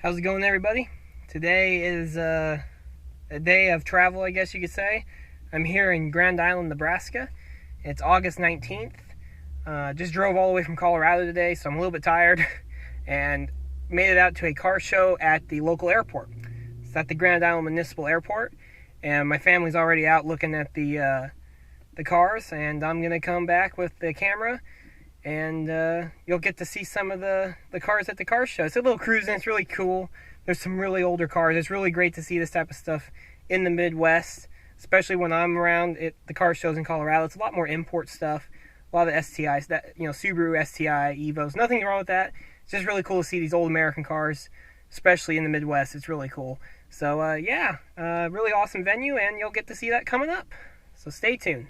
How's it going, everybody? Today is a day of travel, I guess you could say. I'm here in Grand Island, Nebraska. It's August 19th. Just drove all the way from Colorado today, so I'm a little bit tired, and made it out to a car show at the local airport. It's at the Grand Island Municipal Airport, and my family's already out looking at the cars, and I'm going to come back with the camera, and you'll get to see some of the cars at the car show. It's a little cruising. It's really cool. There's some really older cars. It's really great to see this type of stuff in the Midwest, especially when I'm around the car shows in Colorado. It's a lot more import stuff, a lot of the STIs, Subaru STI, Evos. Nothing wrong with that. It's just really cool to see these old American cars, especially in the Midwest. It's really cool. So, really awesome venue, and you'll get to see that coming up. So stay tuned.